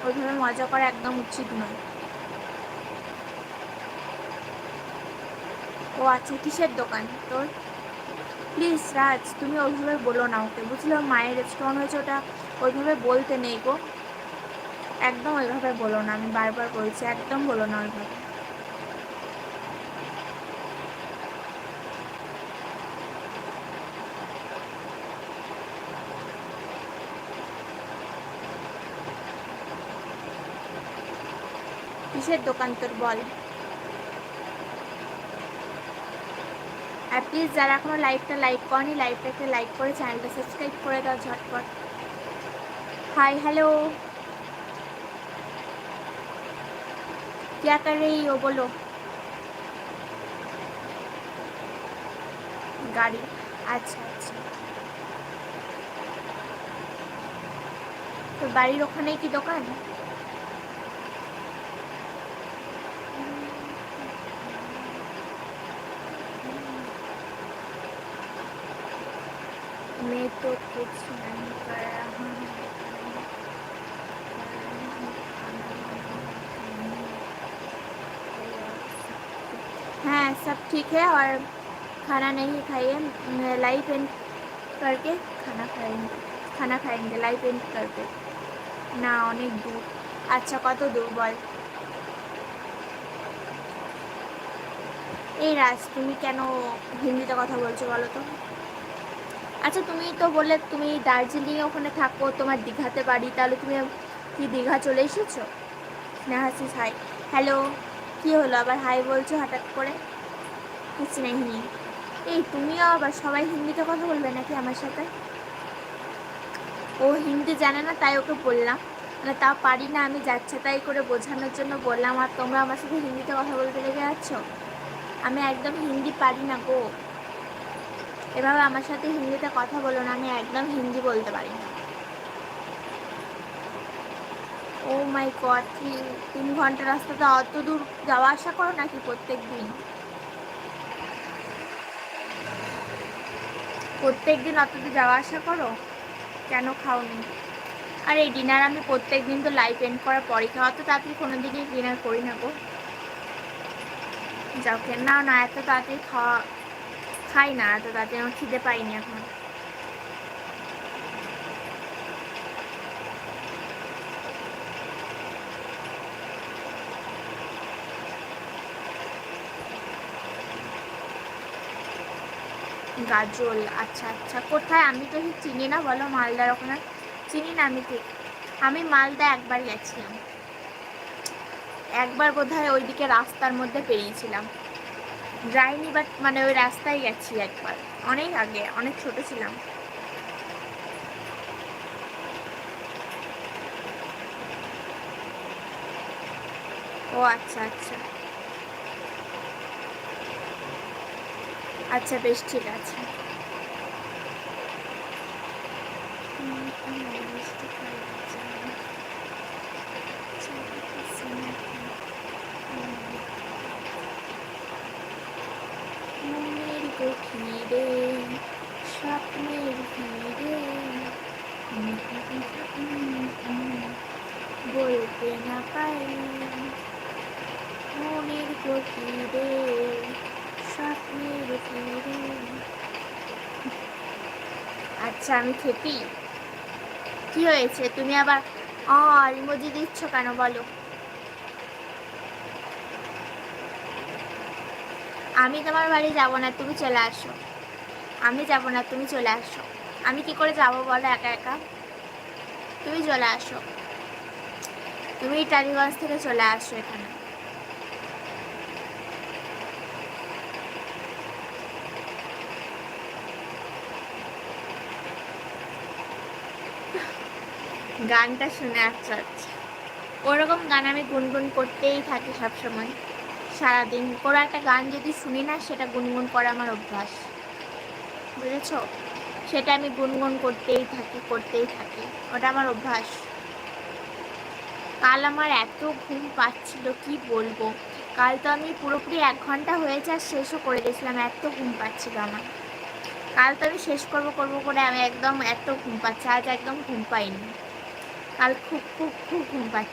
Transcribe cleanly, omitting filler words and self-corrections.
ওইভাবে মজা করা একদম উচিত নয়। ও আচ্ছা, কিসের দোকান তোর? প্লিজ রাজ, তুমি ওইভাবে বলো না ওকে, বুঝলে? মায়ের স্টোন হয়েছে, ওটা ওইভাবে বলতে নেই গো, একদম ওইভাবে বলো না, আমি বারবার বলছি, একদম বলো না ওইভাবে। কিসের দোকান তোর বল? আর প্লিজ যারা এখনো লাইভটা লাইক করনি, লাইভটাকে লাইক করে চ্যানেলটা সাবস্ক্রাইব করে দাও ঝটপট। हाय हेलो, क्या कर रही हो बोलो? গাড়ি, আচ্ছা আচ্ছা। তো বাড়ির ওখানেই কি দোকান? मैं तो कुछ नहीं कर रहा हूँ। हाँ सब ठीक है, और खाना नहीं खाइए, लाइव एंड करके खाना खाएंगे लाइव एंड करके। ना अनेक दूर। अच्छा कत दूर बोल? এই রাজ, তুমি কেন হিন্দিতে কথা বলছো বলো তো? আচ্ছা তুমি তো বললে তুমি দার্জিলিং ওখানে থাকো, তোমার দীঘাতে বাড়ি, তাহলে তুমি কি দীঘা চলে এসেছো? স্নেহাসিস হাই, হ্যালো, কি হলো আবার হাই বলছো হঠাৎ করে? কিছু নেই। এই তুমিও আবার সবাই হিন্দিতে কথা বলবে নাকি আমার সাথে? ও হিন্দি জানে না তাই ওকে বললাম, মানে তাও পারি না আমি, যাচ্ছে তাই করে বোঝানোর জন্য বললাম, আর তোমরা আমার সাথে হিন্দিতে কথা বলতে লেগে যাচ্ছ। আমি একদম হিন্দি পারি না গো, এভাবে আমার সাথে হিন্দিতে কথা বলো না, আমি একদম হিন্দি বলতে পারি না। ও মাই গড, 3 ঘন্টা রাস্তাতে অত দূর যাওয়া আসা করো নাকি প্রত্যেক দিন? প্রত্যেক দিন অত দূর যাওয়া আসা করো? কেন খাওনি? আর এই ডিনার আমি প্রত্যেক দিন তো লাইভ এন্ড করার পরই খাওয়া, তো তাড়াতাড়ি কোনো দিনই ডিনার করি না গো। যাও খেয়ে নাও না, এত তাড়াতাড়ি খাই না, এত তাড়াতাড়ি আমার খিদে পাইনি এখন। গাজল, আচ্ছা আচ্ছা, কোথায়? আমি তো ঠিক চিনি না, বলো। মালদার ওখানে চিনি না আমি ঠিক। আমি মালদা একবার গেছিলাম, একবার বোধহয় ওইদিকে রাস্তার মধ্যে পেরিয়েছিলাম, যাইনি, বাট মানে ওই রাস্তায় গেছি একবার, অনেক আগে, অনেক ছোট ছিলাম। ও আচ্ছা আচ্ছা আচ্ছা, বেশ ঠিক আছে। মনের গভীরে স্বপ্নের ভিড়ে বলতে না পারি, মনের গভীরে স্বপ্নের ভিড়ে। আচ্ছা আমি খেপি? কি হয়েছে তুমি আবার ইমোজি দিচ্ছ কেন বলো? আমি তোমার বাড়ি যাব না, তুমি চলে আসো। আমি যাব না, তুমি চলে আসো। আমি কি করে যাব বলো একা একা? তুমি চলে আসো, তুমি টালিগঞ্জ থেকে চলে আসো এখানে। গানটা শুনে আচ্ছা আচ্ছা, ওরকম গান আমি গুনগুন করতেই থাকি সবসময়, সারাদিন। কোনো একটা গান যদি শুনি না, সেটা গুনগুন করা আমার অভ্যাস, বুঝেছ? সেটা আমি গুনগুন করতেই থাকি, ওটা আমার অভ্যাস। কাল আমার এত ঘুম পাচ্ছিল কি বলবো, কাল তো আমি পুরোপুরি 1 ঘন্টা হয়েছে আর শেষও করে দিয়েছিলাম, এত ঘুম পাচ্ছিল আমার। কাল তো আমি শেষ করবো করে আমি একদম এত ঘুম পাচ্ছে, আজ একদম ঘুম পাইনি, কাল খুব খুব খুব ঘুম পাচ্ছি।